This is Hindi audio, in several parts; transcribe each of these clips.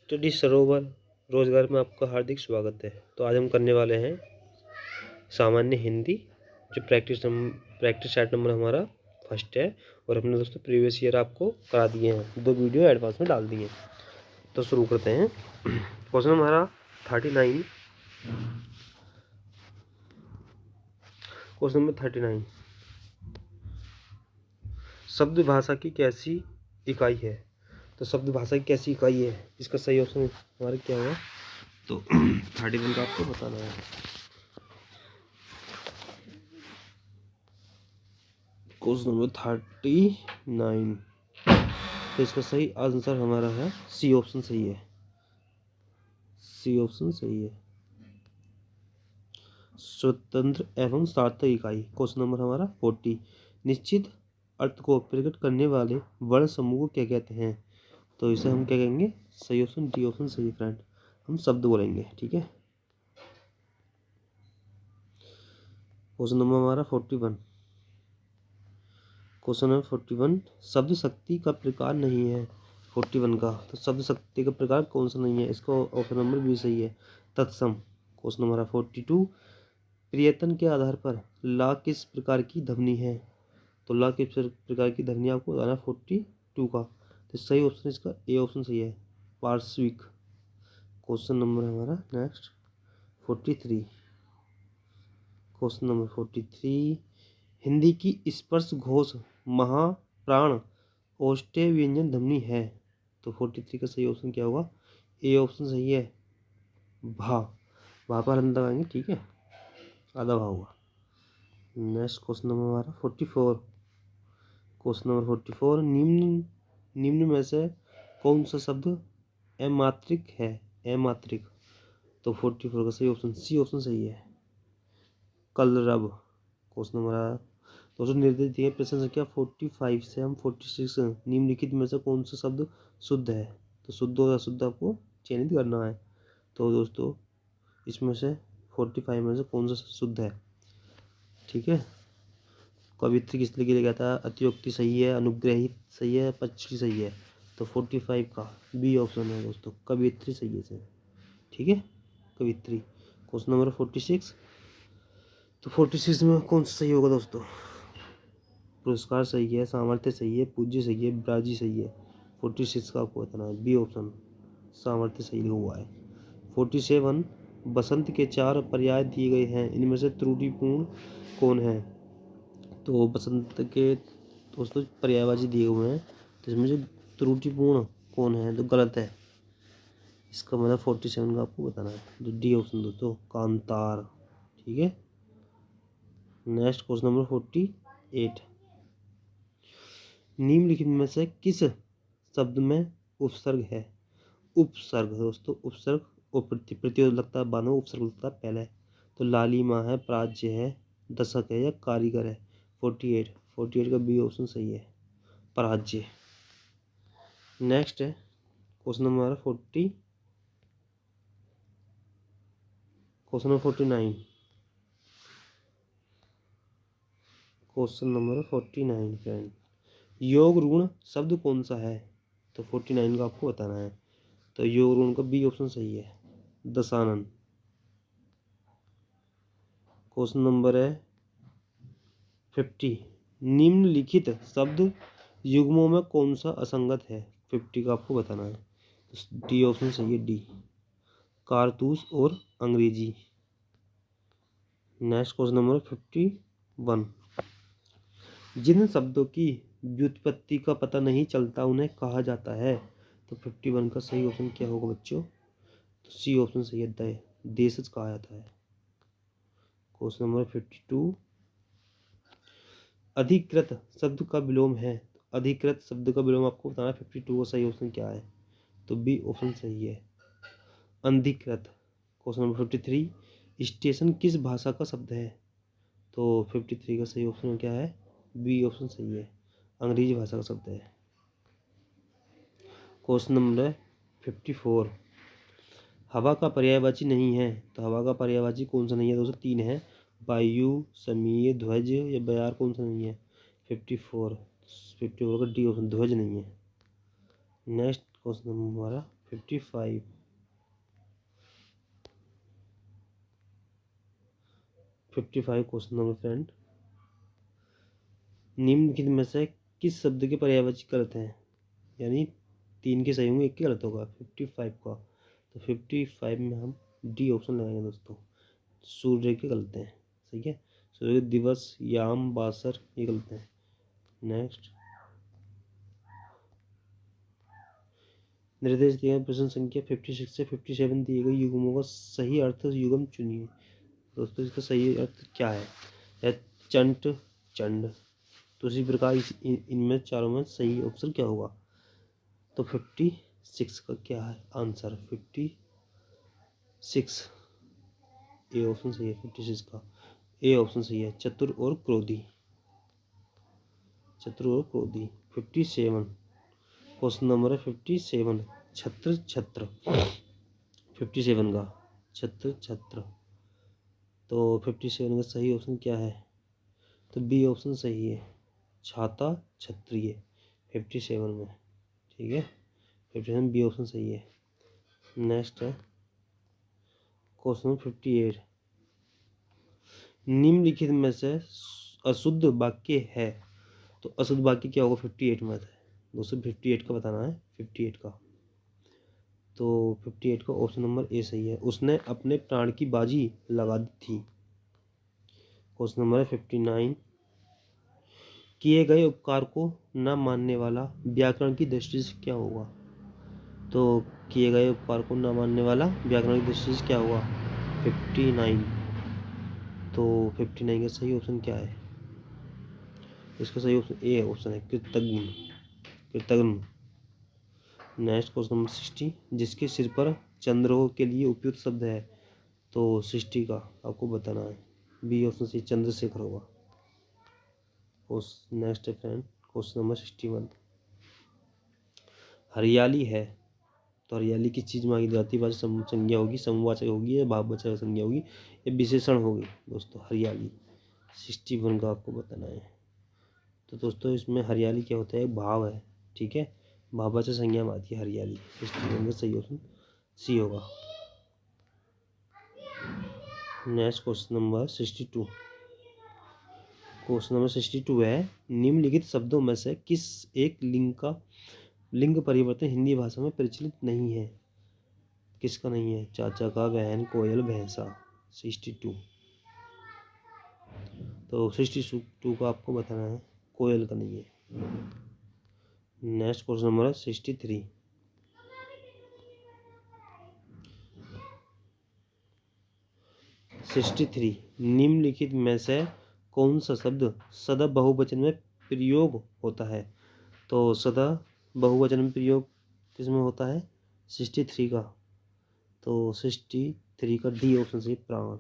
स्टडी सरोवर रोजगार में आपका हार्दिक स्वागत है। तो आज हम करने वाले हैं सामान्य हिंदी, जो प्रैक्टिस चार्ट नंबर हमारा फर्स्ट है। और हमने दोस्तों प्रीवियस ईयर आपको करा दिए हैं, 2 वीडियो एडवांस में डाल दिए हैं। तो शुरू करते हैं। क्वेश्चन हमारा 39, क्वेश्चन नंबर 39, शब्द भाषा की कैसी इकाई है? तो शब्द भाषा की कैसी इकाई है, इसका सही ऑप्शन हमारा क्या होगा? तो 31 का आपको बताना है। क्वेश्चन नंबर 39, तो इसका सही आंसर हमारा है सी ऑप्शन सही है। सी ऑप्शन सही है, स्वतंत्र एवं सार्थक इकाई। क्वेश्चन नंबर हमारा 40, निश्चित अर्थ को प्रकट करने वाले वर्ण समूह को क्या कहते हैं? तो इसे हम क्या कहेंगे? सही ऑप्शन डी ऑप्शन सही फ्रेंड, हम शब्द बोलेंगे। ठीक है। क्वेश्चन नंबर हमारा 41, क्वेश्चन नंबर 41, शब्द शक्ति का प्रकार नहीं है 41 का। तो शब्द शक्ति का प्रकार कौन सा नहीं है? इसको ऑप्शन नंबर बी सही है, तत्सम। क्वेश्चन नंबर 42, प्रियतन के आधार पर ला किस प्रकार की ध्वनि है? तो ला किस प्रकार की ध्वनि आपको बताना 42 का। तो सही ऑप्शन इसका ए ऑप्शन सही है, पार्श्विक। क्वेश्चन नंबर हमारा नेक्स्ट 43, क्वेश्चन नंबर 43, हिंदी की स्पर्श घोष महाप्राण ओष्ठ्य व्यंजन ध्वनि है। तो 43 का सही ऑप्शन क्या होगा? ए ऑप्शन सही है, भा। भा पर हम लगाएंगे। ठीक है, आधा भा हुआ। नेक्स्ट क्वेश्चन नंबर हमारा 44, क्वेश्चन नंबर 44, निम्न में से कौन सा शब्द अमात्रिक है? अमात्रिक। तो 44 का सही ऑप्शन सी ऑप्शन सही है, कलरव। क्वेश्चन नंबर दोस्तों निर्देश दिए प्रश्न संख्या 45 से हम 46, निम्नलिखित में से कौन सा शब्द शुद्ध है? तो शुद्ध और अशुद्ध आपको चयनित करना है। तो दोस्तों इसमें से 45 में से कौन सा शुद्ध है? ठीक है। कवित्री किस लिए गया था? अतियोक्ति सही है, अनुग्रहित सही है, पक्षी सही है। तो 45 का बी ऑप्शन है दोस्तों, कवित्री सही है सर। ठीक है, कवित्री। क्वेश्चन नंबर 46, तो 46 में कौन सा सही होगा दोस्तों? पुरस्कार सही है, सामर्थ्य सही है, पूज्य सही है, ब्राजी सही है। 46 का आपको बताना है बी ऑप्शन, सामर्थ्य सही हुआ है। 47, बसंत के 4 पर्याय दिए गए हैं, इनमें से त्रुटिपूर्ण कौन है? तो बसंत के दोस्तों पर्यायवाची दिए हुए हैं, तो इसमें से त्रुटिपूर्ण कौन है? तो गलत है। इसका मतलब 47 का आपको बताना है, तो डी ऑप्शन दोस्तों, कांतार। ठीक है। नेक्स्ट क्वेश्चन नंबर 48, निम्नलिखित में से किस शब्द में उपसर्ग है? उपसर्ग दोस्तों, उपसर्ग और प्रतिरोध लगता है बानो, उपसर्ग लगता है पहले। तो लालिमा है, प्राच्य है, दशक है या कारीगर है? 48 का बी ऑप्शन सही है, पराज्य। नेक्स्ट है question number 49, question number 49 friend, योग ऋण शब्द कौन सा है? तो 49 का आपको बताना है। तो योग ऋण का बी ऑप्शन सही है, दशानन। क्वेश्चन नंबर है 50, निम्नलिखित शब्द युग्मों में कौन सा असंगत है? 50 का आपको बताना है। तो डी ऑप्शन सही है, डी, कारतूस और अंग्रेजी। नेक्स्ट क्वेश्चन नंबर 51, जिन शब्दों की व्युत्पत्ति का पता नहीं चलता उन्हें कहा जाता है। तो 51 का सही ऑप्शन क्या होगा बच्चों? तो सी ऑप्शन सही है, देशज कहा जाता है। क्वेश्चन नंबर 52, अधिकृत शब्द का विलोम है। अधिकृत शब्द का विलोम आपको बताना है। 52 का सही ऑप्शन क्या है? तो बी ऑप्शन सही है, अंधिकृत। क्वेश्चन नंबर 53, स्टेशन किस भाषा का शब्द है? तो 53 का सही ऑप्शन क्या है? बी ऑप्शन सही है, अंग्रेजी भाषा का शब्द है। क्वेश्चन नंबर 54, हवा का पर्यायवाची नहीं है। तो हवा का पर्यायवाची कौन सा नहीं है दोस्तों? 3 है, वायु, समीर, ध्वज या बयार, कौन सा नहीं है? 54 का डी ऑप्शन, ध्वज नहीं है। नेक्स्ट क्वेश्चन नंबर हमारा 55 क्वेश्चन नंबर फ्रेंड, निम्नलिखित में से किस शब्द के पर्यायवाची गलत हैं? यानी 3 के सही होंगे, 1 के गलत होगा 55 का। तो 55 में हम डी ऑप्शन लगाएंगे दोस्तों। सूर्य के गलत हैं, सही है। सूर्य दिवस, याम, बासर ये गलत हैं। नेक्स्ट, निर्देश दिए गए प्रश्न संख्या 56 से 57 दिए गए युग्मों का सही अर्थ युग्म चुनिए। दोस्तों इसका सही अर्थ क्या है? या चंट, चंड। तो इसी प्रकार इनमें चारों में सही ऑप्शन क्या होगा? तो 56 का क्या है आंसर? 56 ए ऑप्शन सही है। 56 का ए ऑप्शन सही है। चतुर और क्रोधी, चतुर और क्रोधी। 57 क्वेश्चन नंबर है 57, छत्र छत्र। 57 का छत्र छत्र। तो 57 का सही ऑप्शन क्या है? तो बी ऑप्शन सही है, छाता क्षत्रिय। 57 में, ठीक है। 57 बी ऑप्शन सही है। नेक्स्ट है क्वेश्चन 58, निम्नलिखित में से अशुद्ध वाक्य है। तो अशुद्ध वाक्य क्या होगा 58 में? दोस्तों 58 का बताना है, 58 का। तो 58 का ऑप्शन नंबर ए सही है, उसने अपने प्राण की बाजी लगा दी थी। क्वेश्चन नंबर है 59, किए गए उपकार को न मानने वाला व्याकरण की दृष्टि से क्या होगा? तो किए गए उपकार को न मानने वाला व्याकरण की दृष्टि से क्या होगा? 59। तो 59 का सही ऑप्शन क्या है? इसका सही ऑप्शन ए ऑप्शन है, कृतज्ञ, कृतज्ञ। नेक्स्ट क्वेश्चन नंबर 60, जिसके सिर पर चंद्र हो के लिए उपयुक्त शब्द है। तो 60 का आपको बताना है, बी ऑप्शन से चंद्रशेखर होगा। नेक्स्ट है फ्रेंड क्वेश्चन नंबर 61, हरियाली है। तो हरियाली किस चीज़ में आगे जातिवाचक संज्ञा होगी, समूहवाचक होगी, या भाववाचक संज्ञा होगी, या विशेषण होगी? दोस्तों हरियाली 61 का आपको बताना है। तो दोस्तों इसमें हरियाली क्या होता है? एक भाव है, ठीक है। भाववाचक संज्ञा में आती है हरियाली। 61 का सही ऑप्शन सी होगा। Next question number 62, question number 62 है, निम्नलिखित शब्दों में से किस एक लिंग परिवर्तन हिंदी भाषा में प्रचलित नहीं है? किसका नहीं है? चाचा का, बहन, कोयल, भैंसा। 62, तो 62 का आपको बताना है, कोयल का नहीं है। नेक्स्ट क्वेश्चन नंबर है 63, निम्नलिखित में से कौन सा शब्द सदा बहुवचन में प्रयोग होता है? तो सदा बहुवचन में प्रयोग किसमें होता है? 63 का। तो 63 का डी ऑप्शन से प्राण,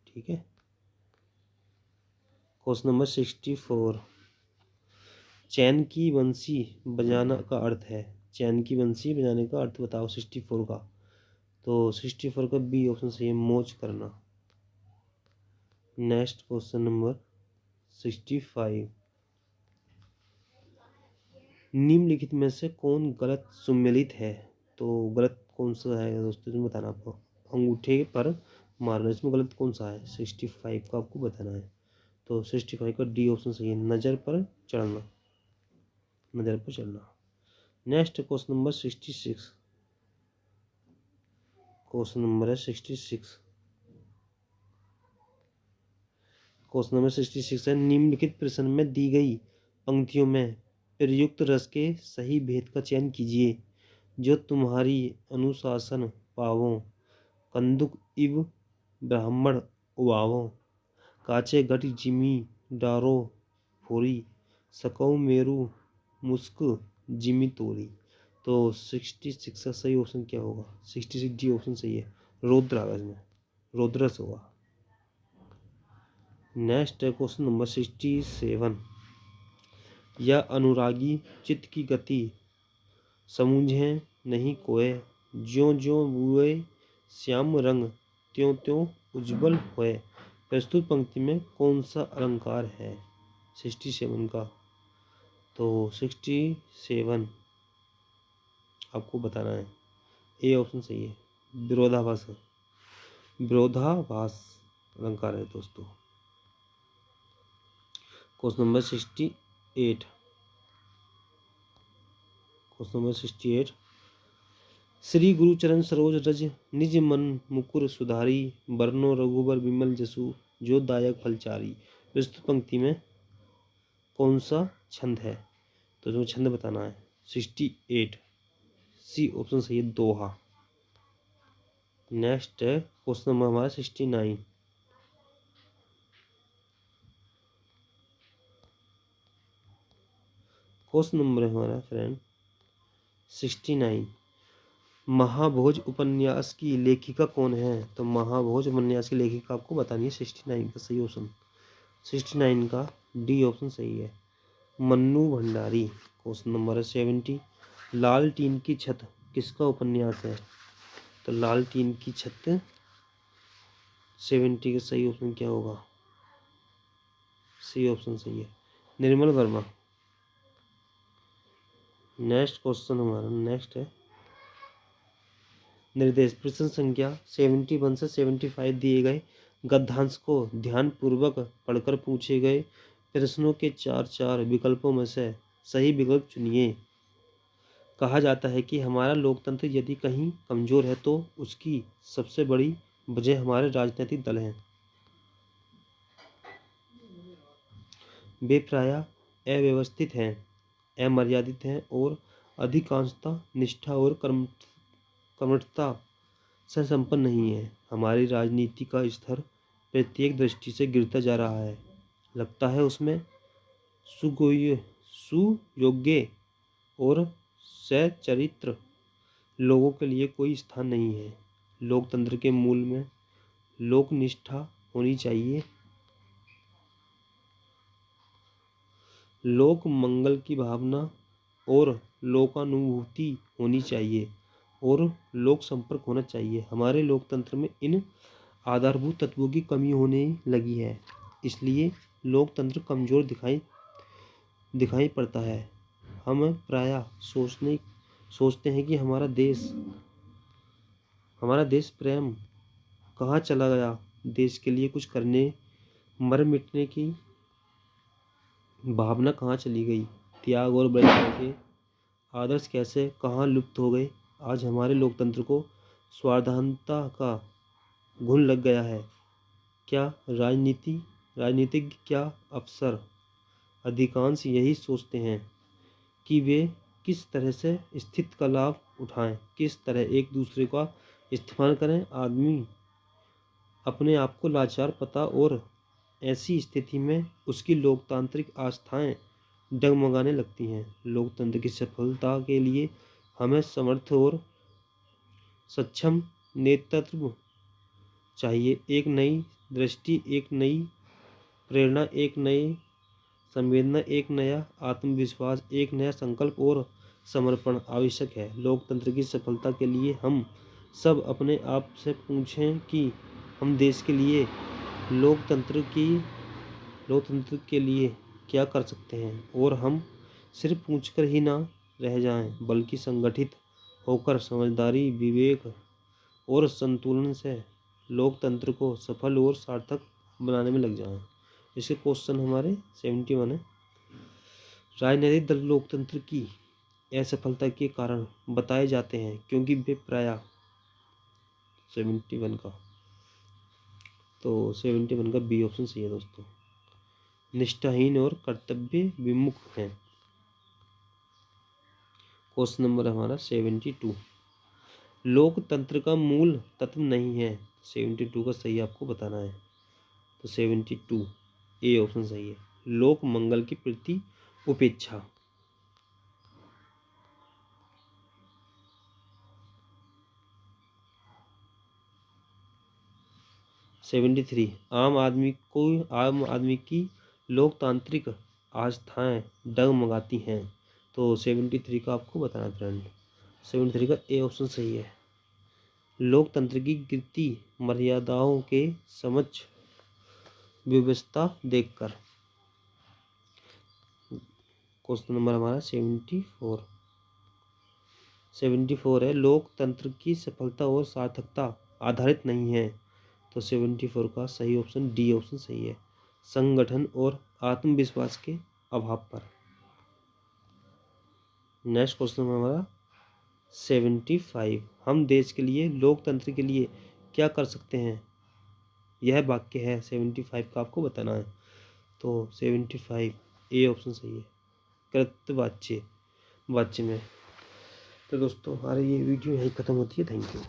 ठीक है। क्वेश्चन नंबर 64, चैन की बंसी बजाना का अर्थ है। चैन की बंसी बजाने का अर्थ बताओ 64 का। तो 64 का बी ऑप्शन सही है, मौज करना। नेक्स्ट क्वेश्चन नंबर 65, निम्नलिखित में से कौन गलत सुमेलित है? तो गलत कौन सा है दोस्तों, इसमें बताना आपको। अंगूठे पर मारना, इसमें गलत कौन सा है? 65 का आपको बताना है। तो 65 का डी ऑप्शन सही है, नज़र पर चढ़ना, नज़र पर चढ़ना। Next question number 66, question number है 66, क्वेश्चन नंबर 66 है, निम्नलिखित प्रश्न में दी गई पंक्तियों में प्रयुक्त रस के सही भेद का चयन कीजिए जो तुम्हारी अनुशासन पावो, कंदुक इव ब्राह्मण उवावो, काचे घट जिमी डारो फोरी, सकौ मेरु मुस्क जिमी तोरी। तो 66 का सही ऑप्शन क्या होगा? 66 डी ऑप्शन सही है, रौद्र आगा इसमें, रौद्रस होगा। नेक्स्ट है क्वेश्चन नंबर 67, यह अनुरागी चित्त की गति समूझे नहीं कोय, ज्यों ज्यों बुए श्याम रंग त्यों त्यों उज्जवल होए। प्रस्तुत पंक्ति में कौन सा अलंकार है? 67 का। तो 67 आपको बताना है, ए ऑप्शन सही है, विरोधाभास है, विरोधाभास अलंकार है दोस्तों। Question number 68, question number 68, Shri गुरु चरण सरोज रज निज मन मुकुर सुधारी, बरनो रघुबर विमल जसु जो दायक फलचारी। प्रस्तुत पंक्ति में कौन सा छंद है? तो जो छंद बताना है। 68 सी ऑप्शन सही है, दोहा। नेक्स्ट है क्वेश्चन नंबर हमारा 69, क्वेश्चन नंबर है हमारा फ्रेंड 69, महाभोज उपन्यास की लेखिका कौन है? तो महाभोज उपन्यास की लेखिका आपको बतानी है। 69 का सही ऑप्शन, 69 का डी ऑप्शन सही है, मन्नू भंडारी। क्वेश्चन नंबर है 70, लाल टीन की छत किसका उपन्यास है? तो लाल टीन की छत 70 का सही ऑप्शन क्या होगा? सी ऑप्शन सही है, निर्मल वर्मा। नेक्स्ट क्वेश्चन हमारा नेक्स्ट है निर्देश। प्रश्न संख्या 71 से 75 दिए गए गद्यांश को ध्यान पूर्वक पढ़कर पूछे गए प्रश्नों के चार विकल्पों में से सही विकल्प चुनिए। कहा जाता है कि हमारा लोकतंत्र यदि कहीं कमजोर है तो उसकी सबसे बड़ी वजह हमारे राजनीतिक दल हैं। वे प्रायः अव्यवस्थित हैं, अमर्यादित हैं और अधिकांशतः निष्ठा और कर्मठता से संपन्न नहीं है। हमारी राजनीति का स्तर प्रत्येक दृष्टि से गिरता जा रहा है। लगता है उसमें सुयोग्य और सच्चरित्र लोगों के लिए कोई स्थान नहीं है। लोकतंत्र के मूल में लोकनिष्ठा होनी चाहिए, लोक मंगल की भावना और लोकानुभूति होनी चाहिए और लोक संपर्क होना चाहिए। हमारे लोकतंत्र में इन आधारभूत तत्वों की कमी होने लगी है, इसलिए लोकतंत्र कमजोर दिखाई पड़ता है। हम प्रायः सोचते हैं कि हमारा देश प्रेम कहाँ चला गया, देश के लिए कुछ करने मर मिटने की भावना कहाँ चली गई, त्याग और बलिदान के आदर्श कैसे कहाँ लुप्त हो गए। आज हमारे लोकतंत्र को स्वार्थहीनता का घुन लग गया है। क्या राजनीतिज्ञ क्या अफसर अधिकांश यही सोचते हैं कि वे किस तरह से स्थिति का लाभ उठाएं, किस तरह एक दूसरे का इस्तेमाल करें। आदमी अपने आप को लाचार पता और ऐसी स्थिति में उसकी लोकतांत्रिक आस्थाएं डगमगाने लगती हैं। लोकतंत्र की सफलता के लिए हमें समर्थ और सक्षम नेतृत्व चाहिए। एक नई दृष्टि, एक नई प्रेरणा, एक नई संवेदना, एक नया आत्मविश्वास, एक नया संकल्प और समर्पण आवश्यक है। लोकतंत्र की सफलता के लिए हम सब अपने आप से पूछें कि हम देश के लिए लोकतंत्र के लिए क्या कर सकते हैं, और हम सिर्फ पूछकर ही ना रह जाएं, बल्कि संगठित होकर समझदारी, विवेक और संतुलन से लोकतंत्र को सफल और सार्थक बनाने में लग जाएं। इसके क्वेश्चन हमारे 71 है। राजनीतिक दल लोकतंत्र की असफलता के कारण बताए जाते हैं क्योंकि वे प्रायः 71 का, तो 71 का बी ऑप्शन सही है दोस्तों, निष्ठाहीन और कर्तव्य विमुख हैं। क्वेश्चन नंबर हमारा 72, लोकतंत्र का मूल तत्व नहीं है। 72 का सही आपको बताना है। तो 72 ए ऑप्शन सही है, लोक मंगल के प्रति उपेक्षा। 73, आम आदमी की लोकतांत्रिक आस्थाएं डगमगाती हैं। तो 73 का आपको बताना फ्रेंड, 73 का ए ऑप्शन सही है, लोकतंत्र की गिरती मर्यादाओं के समक्ष व्यवस्था देखकर। क्वेश्चन नंबर हमारा 74, 74 है लोकतंत्र की सफलता और सार्थकता आधारित नहीं है। तो 74 का सही ऑप्शन डी ऑप्शन सही है, संगठन और आत्मविश्वास के अभाव पर। नेक्स्ट क्वेश्चन हमारा 75, हम देश के लिए लोकतंत्र के लिए क्या कर सकते हैं, यह वाक्य है 75 का, आपको बताना है। तो 75 ए ऑप्शन सही है, कृतवाच्य वाच्य में। तो दोस्तों हमारी ये वीडियो यहीं ख़त्म होती है। Thank you.